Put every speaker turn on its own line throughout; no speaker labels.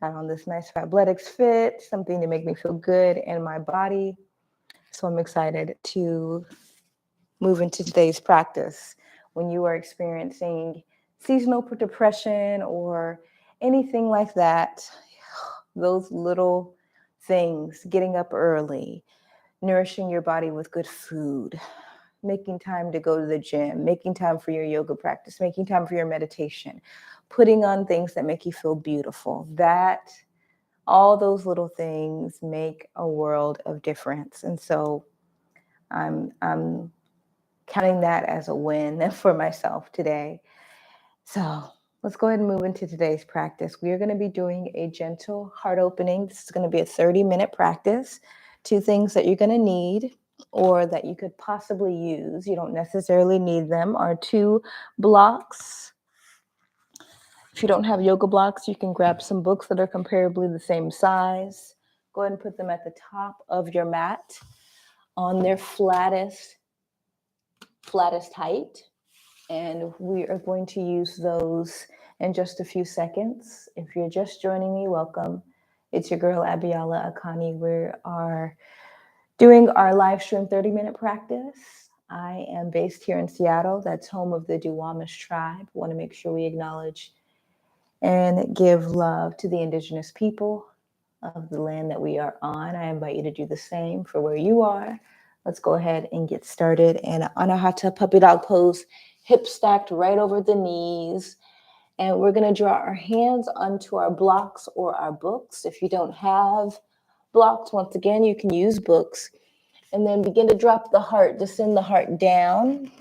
Got on this nice Fabletics fit, something to make me feel good in my body. So I'm excited to move into today's practice. When you are experiencing seasonal depression or anything like that, those little things, getting up early, nourishing your body with good food, making time to go to the gym, making time for your yoga practice, making time for your meditation, putting on things that make you feel beautiful. That, all those little things make a world of difference. And so I'm counting that as a win for myself today. So let's go ahead and move into today's practice. We are going to be doing a gentle heart opening. This is going to be a 30-minute practice. 2 things that you're going to need or that you could possibly use, you don't necessarily need them, are 2 blocks. If you don't have yoga blocks, you can grab some books that are comparably the same size. Go ahead and put them at the top of your mat on their flattest height. And we are going to use those in just a few seconds. If you're just joining me, welcome. It's your girl, Abiyala Akani. We are doing our live stream 30-minute practice. I am based here in Seattle. That's home of the Duwamish tribe. I want to make sure we acknowledge and give love to the indigenous people of the land that we are on. I invite you to do the same for where you are. Let's go ahead and get started. And Anahata puppy dog pose, hips stacked right over the knees. And we're going to draw our hands onto our blocks or our books. If you don't have blocks, once again, you can use books. And then begin to drop the heart, descend the heart down.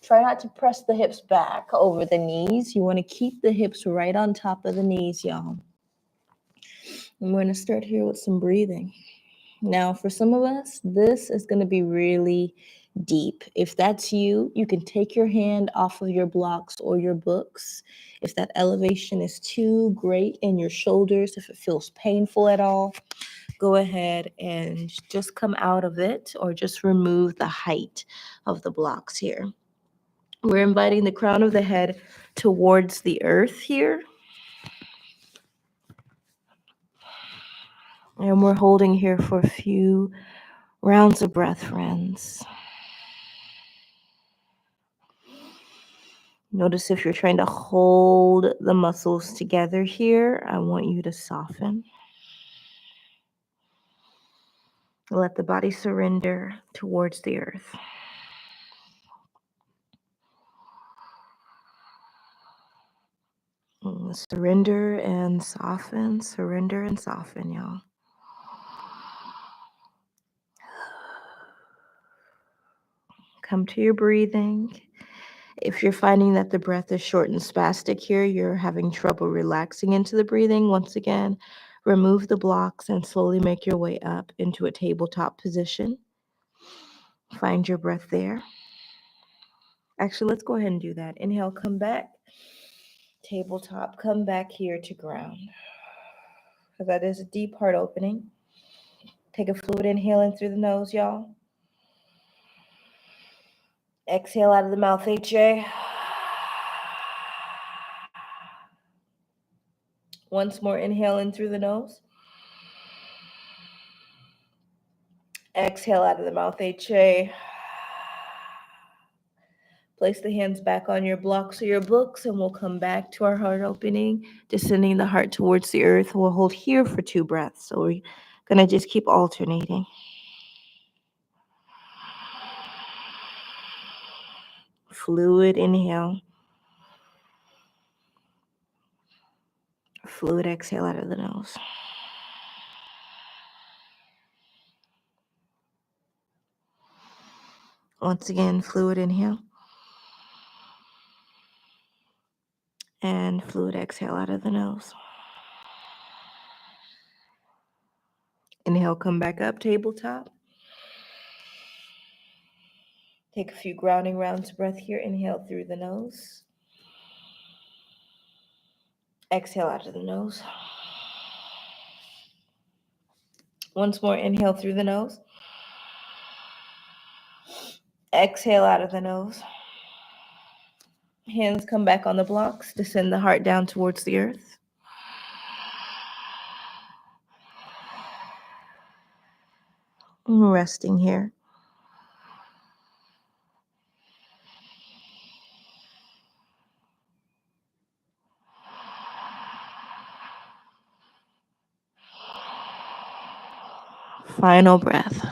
Try not to press the hips back over the knees. You want to keep the hips right on top of the knees, y'all. And we're going to start here with some breathing. Now, for some of us, this is going to be really deep. If that's you, you can take your hand off of your blocks or your books. If that elevation is too great in your shoulders, if it feels painful at all, go ahead and just come out of it or just remove the height of the blocks here. We're inviting the crown of the head towards the earth here. And we're holding here for a few rounds of breath, friends. Notice if you're trying to hold the muscles together here, I want you to soften. Let the body surrender towards the earth. Surrender and soften, y'all. Come to your breathing. If you're finding that the breath is short and spastic here, you're having trouble relaxing into the breathing, once again, remove the blocks and slowly make your way up into a tabletop position. Find your breath there. Actually, let's go ahead and do that. Inhale, come back. Tabletop, come back here to ground. So that is a deep heart opening. Take a fluid inhale in through the nose, y'all. Exhale out of the mouth, HA. Once more, inhale in through the nose. Exhale out of the mouth, HA. Place the hands back on your blocks or your books, and we'll come back to our heart opening, descending the heart towards the earth. We'll hold here for 2 breaths. So we're going to just keep alternating. Fluid inhale. Fluid exhale out of the nose. Once again, fluid inhale. And fluid exhale out of the nose. Inhale, come back up, tabletop. Take a few grounding rounds of breath here. Inhale through the nose. Exhale out of the nose. Once more, inhale through the nose. Exhale out of the nose. Hands come back on the blocks. Descend the heart down towards the earth. Resting here. Final breath.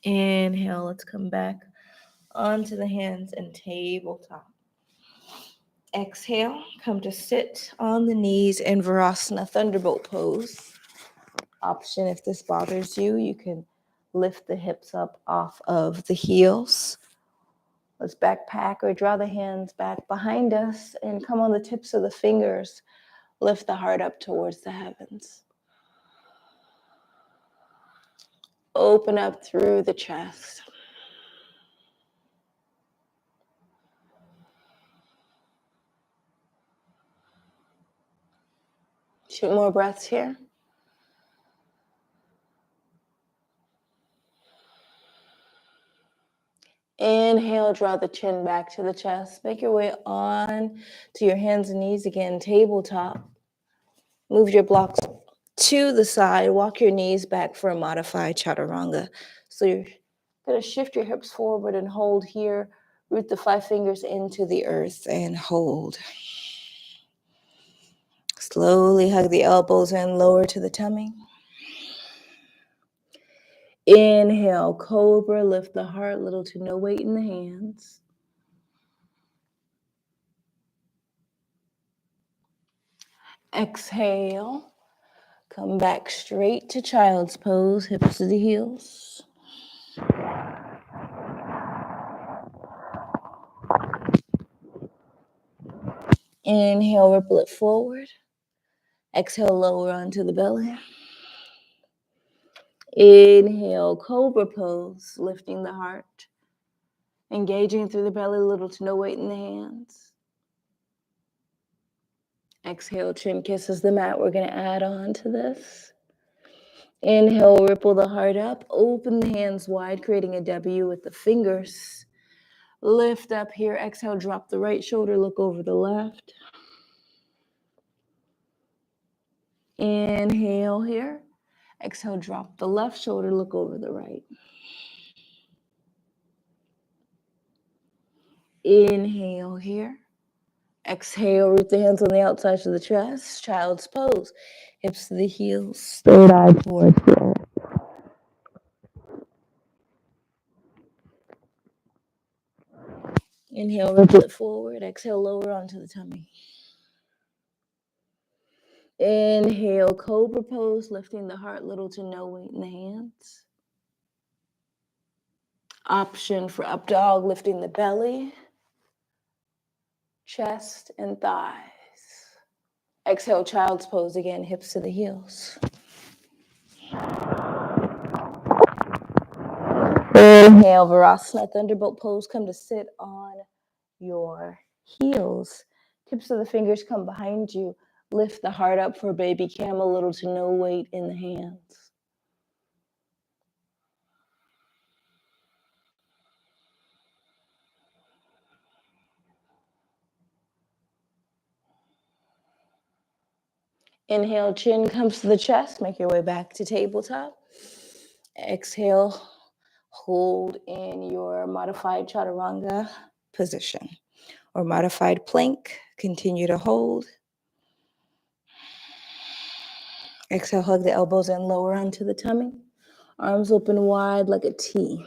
Inhale, let's come back onto the hands and tabletop. Exhale, come to sit on the knees in Virasana thunderbolt pose. Option, if this bothers you, you can lift the hips up off of the heels. Let's backpack or draw the hands back behind us and come on the tips of the fingers. Lift the heart up towards the heavens. Open up through the chest. Two more breaths here. Inhale, draw the chin back to the chest. Make your way on to your hands and knees again, tabletop. Move your blocks to the side. Walk your knees back for a modified chaturanga. So you're going to shift your hips forward and hold here. Root the 5 fingers into the earth and hold. Slowly hug the elbows and lower to the tummy. Inhale, Cobra, lift the heart, little to no weight in the hands. Exhale, come back straight to child's pose, hips to the heels. Inhale, ripple it forward. Exhale, lower onto the belly. Inhale, Cobra pose, lifting the heart. Engaging through the belly, little to no weight in the hands. Exhale, chin kisses the mat. We're going to add on to this. Inhale, ripple the heart up. Open the hands wide, creating a W with the fingers. Lift up here. Exhale, drop the right shoulder, look over the left. Inhale here. Exhale, drop the left shoulder, look over the right. Inhale here. Exhale, root the hands on the outside of the chest. Child's pose. Hips to the heels. Third eye towards the earth. Inhale, ripple it forward. Exhale, lower onto the tummy. Inhale, Cobra pose, lifting the heart, little to no weight in the hands. Option for up dog, lifting the belly, chest, and thighs. Exhale, child's pose again, hips to the heels. Inhale, Virasana thunderbolt pose, come to sit on your heels. Tips of the fingers come behind you. Lift the heart up for baby camel, little to no weight in the hands. Inhale, chin comes to the chest. Make your way back to tabletop. Exhale, hold in your modified chaturanga position or modified plank. Continue to hold. Exhale, hug the elbows and lower onto the tummy. Arms open wide like a T.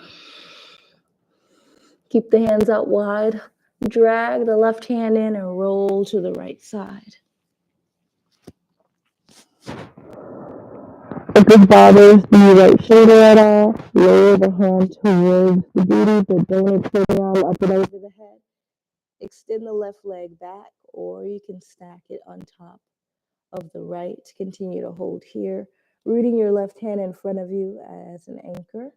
Keep the hands out wide. Drag the left hand in and roll to the right side. If this bothers the right shoulder at all, lower the hand towards the booty, but don't extend the arm up and over the head. Extend the left leg back, or you can stack it on top of the right. Continue to hold here, rooting your left hand in front of you as an anchor.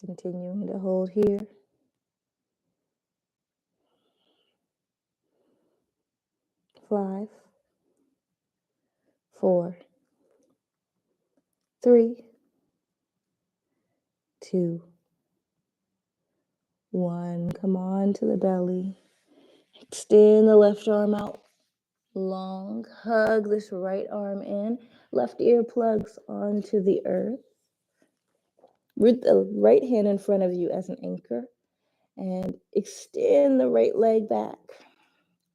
Continuing to hold here. 5, 4, 3, 2, 1. Come on to the belly. Extend the left arm out long. Hug this right arm in. Left ear plugs onto the earth. Root the right hand in front of you as an anchor. And extend the right leg back.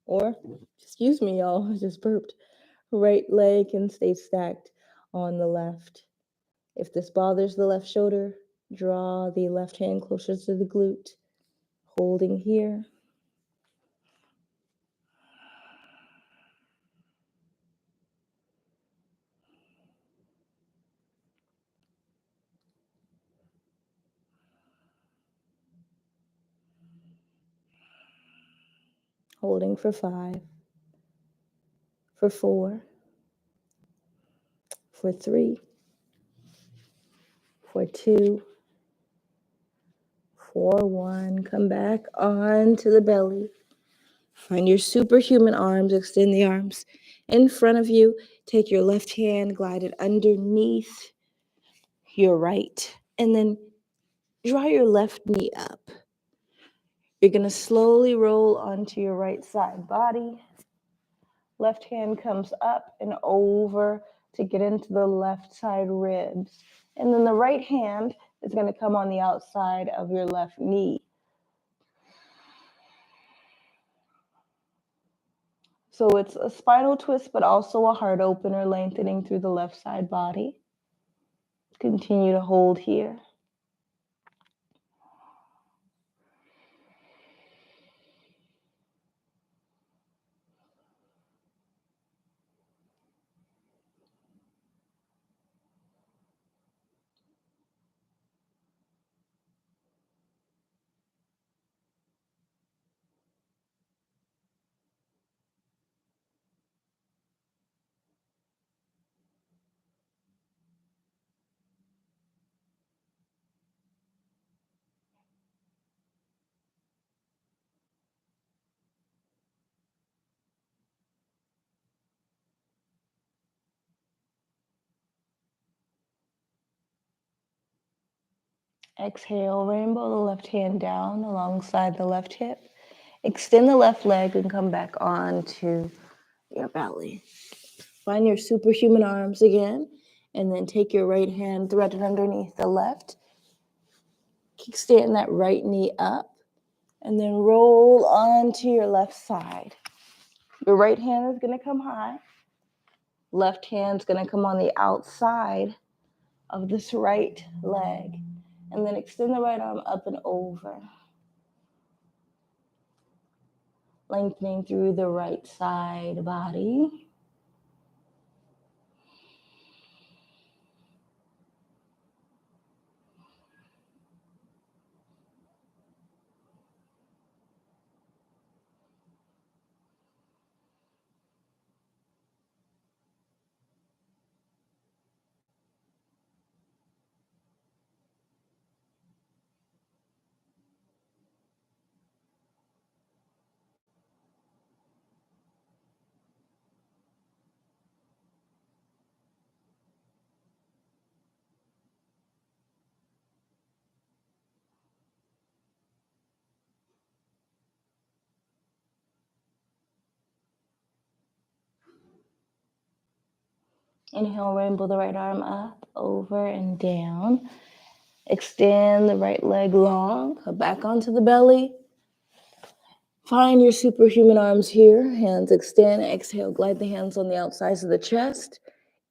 Or, excuse me, y'all, I just burped. Right leg can stay stacked on the left. If this bothers the left shoulder, draw the left hand closer to the glute. Holding here. Holding for 5, for 4, for 3, for 2, for 1. Come back onto the belly. Find your superhuman arms. Extend the arms in front of you. Take your left hand, glide it underneath your right, and then draw your left knee up. You're going to slowly roll onto your right side body. Left hand comes up and over to get into the left side ribs. And then the right hand is going to come on the outside of your left knee. So it's a spinal twist, but also a heart opener, lengthening through the left side body. Continue to hold here. Exhale, rainbow the left hand down alongside the left hip. Extend the left leg and come back onto your belly. Find your superhuman arms again, and then take your right hand, thread it underneath the left. Kickstand that right knee up, and then roll onto your left side. Your right hand is going to come high. Left hand's going to come on the outside of this right leg. And then extend the right arm up and over. Lengthening through the right side body. Inhale, rainbow the right arm up, over, and down. Extend the right leg long, back onto the belly. Find your superhuman arms here. Hands extend. Exhale, glide the hands on the outsides of the chest.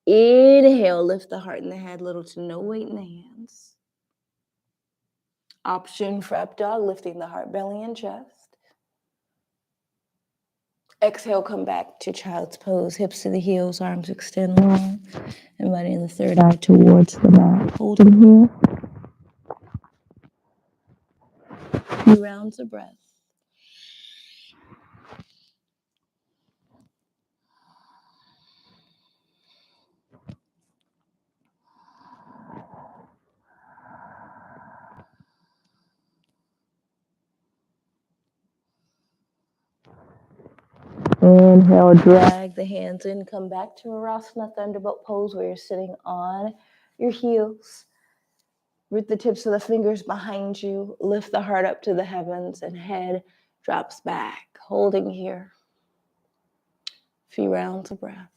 Inhale, lift the heart and the head, little to no weight in the hands. Option for up dog, lifting the heart, belly, and chest. Exhale, come back to child's pose. Hips to the heels, arms extend long. Inviting the third eye towards the mat. Holding here. Few rounds of breath. Inhale, drag the hands in, come back to Virasana, thunderbolt pose where you're sitting on your heels. Root the tips of the fingers behind you. Lift the heart up to the heavens and head drops back, holding here. A few rounds of breath.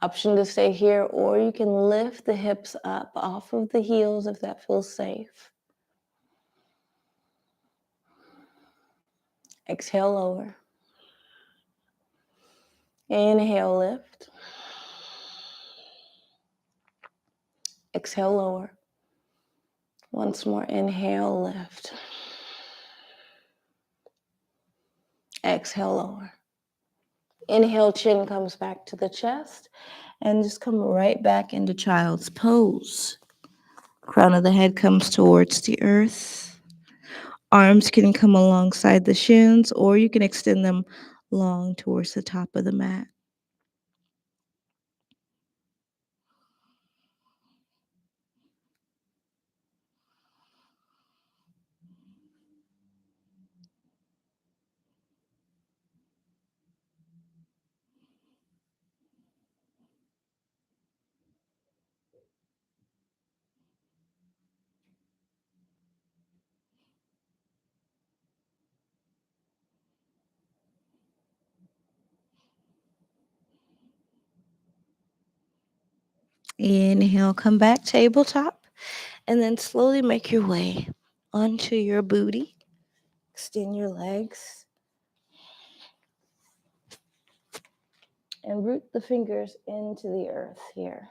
Option to stay here, or you can lift the hips up off of the heels if that feels safe. Exhale, lower. Inhale, lift. Exhale, lower. Once more, inhale, lift. Exhale, lower. Inhale, chin comes back to the chest, and just come right back into child's pose. Crown of the head comes towards the earth. Arms can come alongside the shins, or you can extend them long towards the top of the mat. Inhale, come back, tabletop, and then slowly make your way onto your booty. Extend your legs. And root the fingers into the earth here.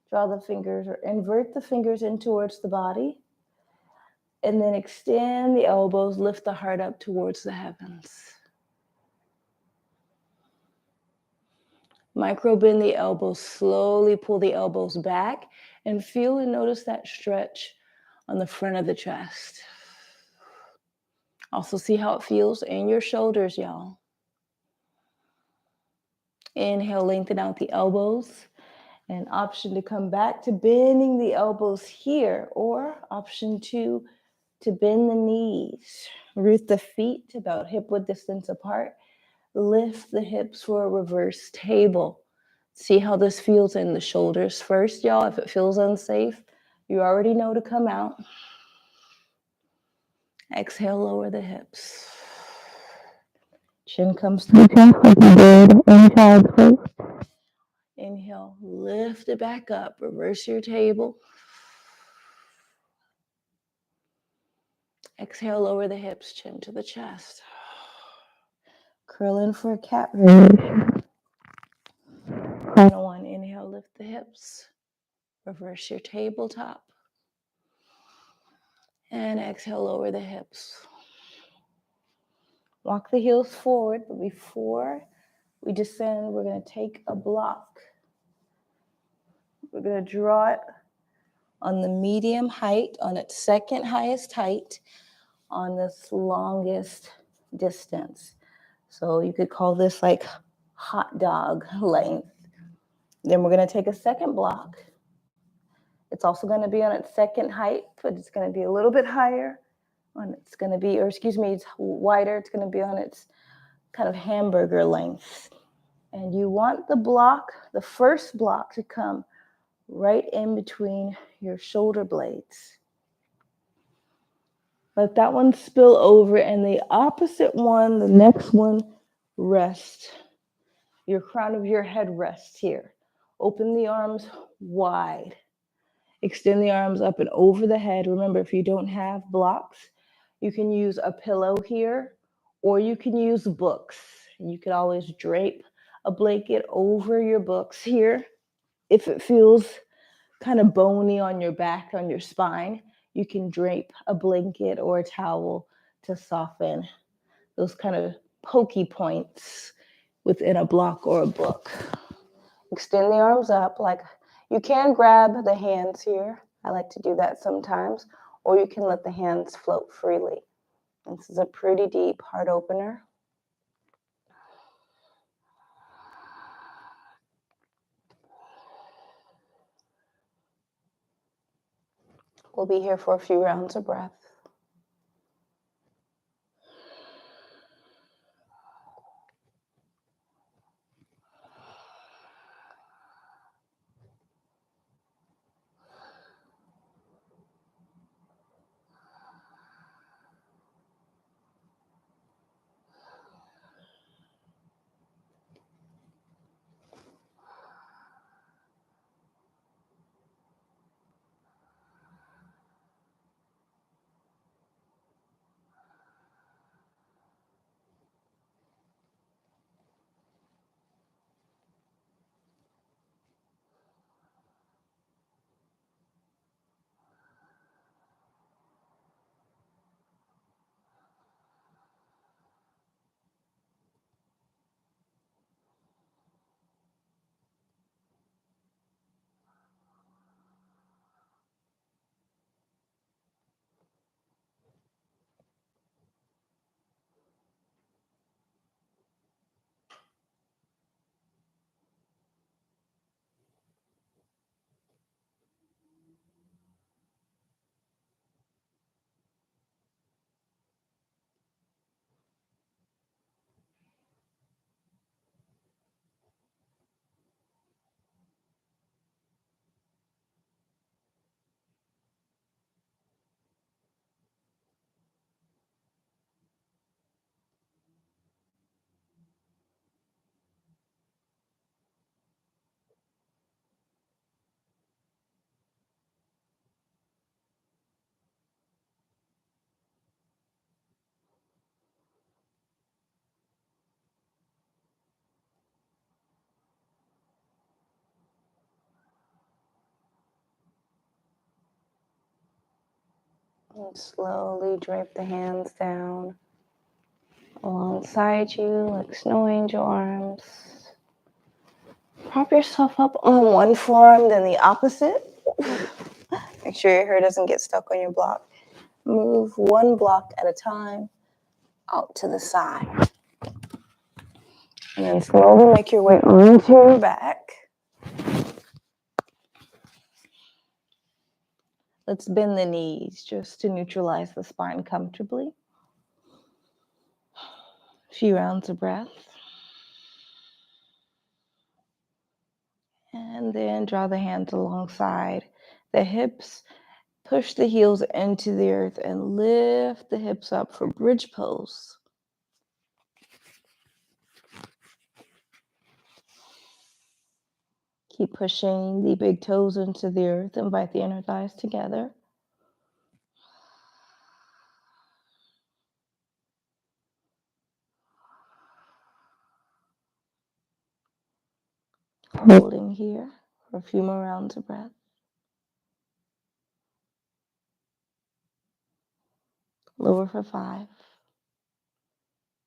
Draw the fingers or invert the fingers in towards the body. And then extend the elbows, lift the heart up towards the heavens. Micro bend the elbows, slowly pull the elbows back and feel and notice that stretch on the front of the chest. Also see how it feels in your shoulders, y'all. Inhale, lengthen out the elbows. And option to come back to bending the elbows here, or option 2 to bend the knees. Root the feet to about hip-width distance apart. Lift the hips for a reverse table. See how this feels in the shoulders first, y'all. If it feels unsafe, you already know to come out. Exhale, lower the hips. Chin comes to the chest like you did in child's pose. Inhale, lift it back up. Reverse your table. Exhale, lower the hips, chin to the chest. Curl in for a cat variation. Final one, inhale, lift the hips. Reverse your tabletop. And exhale, lower the hips. Walk the heels forward, but before we descend, we're going to take a block. We're going to draw it on the medium height, on its second highest height, on this longest distance. So you could call this like hot dog length. Then we're going to take a second block. It's also going to be on its second height, but it's going to be a little bit higher. It's going to be, or excuse me, it's wider. It's going to be on its kind of hamburger length. And you want the block, the first block, to come right in between your shoulder blades. Let that one spill over, and the opposite one, the next one, rest. Your crown of your head rests here. Open the arms wide. Extend the arms up and over the head. Remember, if you don't have blocks, you can use a pillow here, or you can use books. You could always drape a blanket over your books here. If it feels kind of bony on your back, on your spine, you can drape a blanket or a towel to soften those kind of pokey points within a block or a book. Extend the arms up. Like you can grab the hands here. I like to do that sometimes. Or you can let the hands float freely. This is a pretty deep heart opener. We'll be here for a few rounds of breath. And slowly drape the hands down alongside you like snow angel arms. Prop yourself up on one forearm, then the opposite. Make sure your hair doesn't get stuck on your block. Move one block at a time out to the side. And then slowly make your way onto your back. Let's bend the knees just to neutralize the spine comfortably. A few rounds of breath. And then draw the hands alongside the hips. Push the heels into the earth and lift the hips up for bridge pose. Keep pushing the big toes into the earth. Invite the inner thighs together. Holding here for a few more rounds of breath. Lower for 5,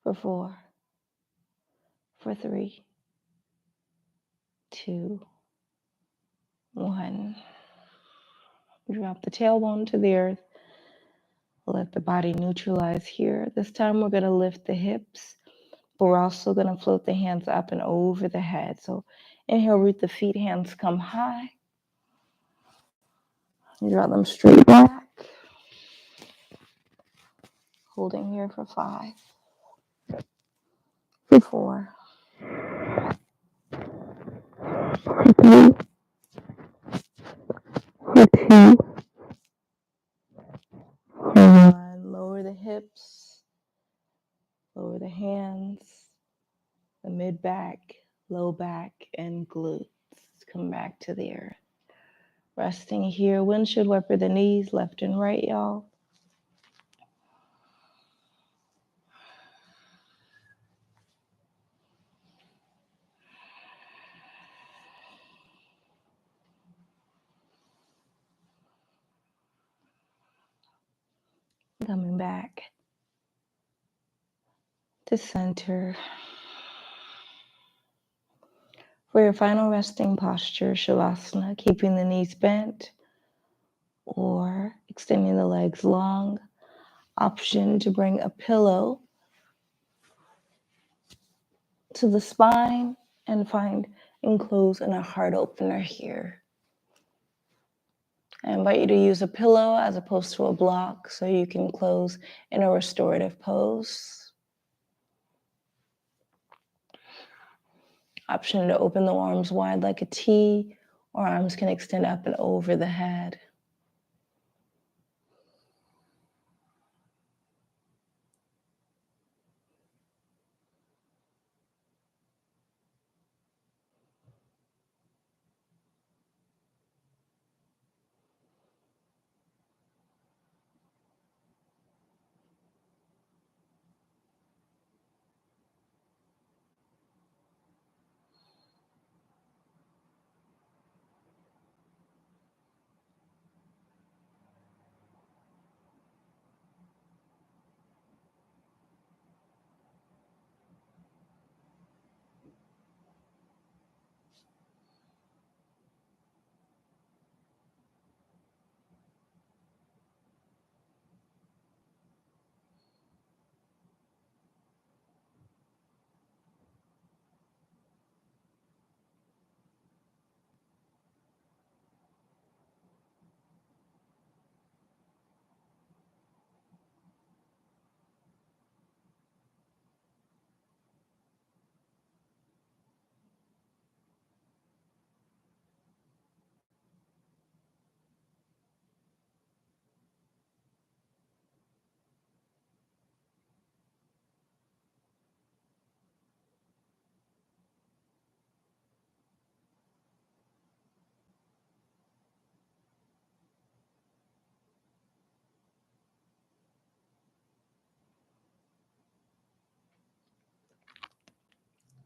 for 4, for 3, 2, 1. Drop the tailbone to the earth. Let the body neutralize here. This time we're going to lift the hips, but we're also going to float the hands up and over the head. So inhale, root the feet, hands come high. Draw them straight back. Holding here for 5, for 4, for 3, for 2, for 1. Lower the hips, lower the hands, the mid back, low back, and glutes. Come back to the earth. Resting here, windshield wiper the knees left and right, y'all. Coming back to center. For your final resting posture, Shavasana, keeping the knees bent or extending the legs long. Option to bring a pillow to the spine and find enclose in a heart opener here. I invite you to use a pillow as opposed to a block so you can close in a restorative pose. Option to open the arms wide like a T, or arms can extend up and over the head.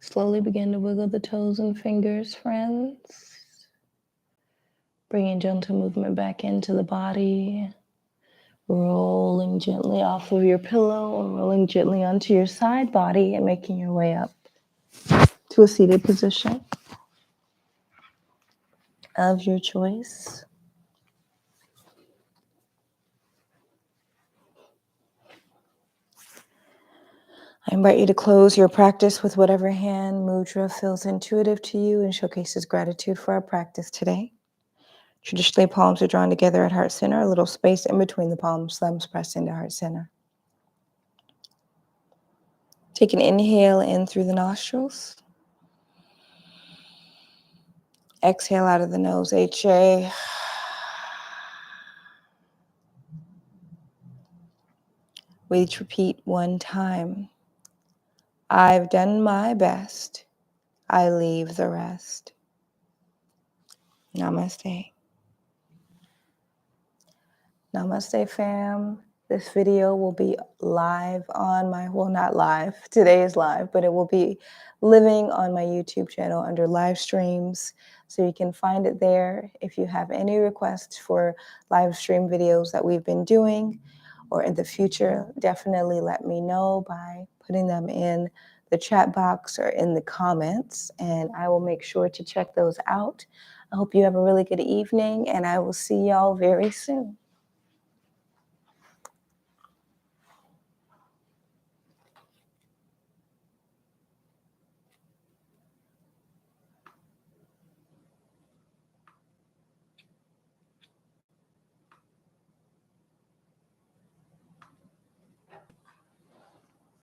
Slowly begin to wiggle the toes and fingers, friends. Bringing gentle movement back into the body. rolling gently off of your pillow or rolling gently onto your side body and making your way up to a seated position of your choice. I invite you to close your practice with whatever hand mudra feels intuitive to you and showcases gratitude for our practice today. Traditionally, palms are drawn together at heart center, a little space in between the palms, thumbs pressed into heart center. Take an inhale in through the nostrils. Exhale out of the nose, HA. We each repeat one time. I've done my best. I leave the rest. Namaste. Namaste, fam. This video will be live on my, well, not live, today is live, but it will be living on my YouTube channel under live streams. So you can find it there. If you have any requests for live stream videos that we've been doing or in the future, definitely let me know by putting them in the chat box or in the comments, and I will make sure to check those out. I hope you have a really good evening, and I will see y'all very soon.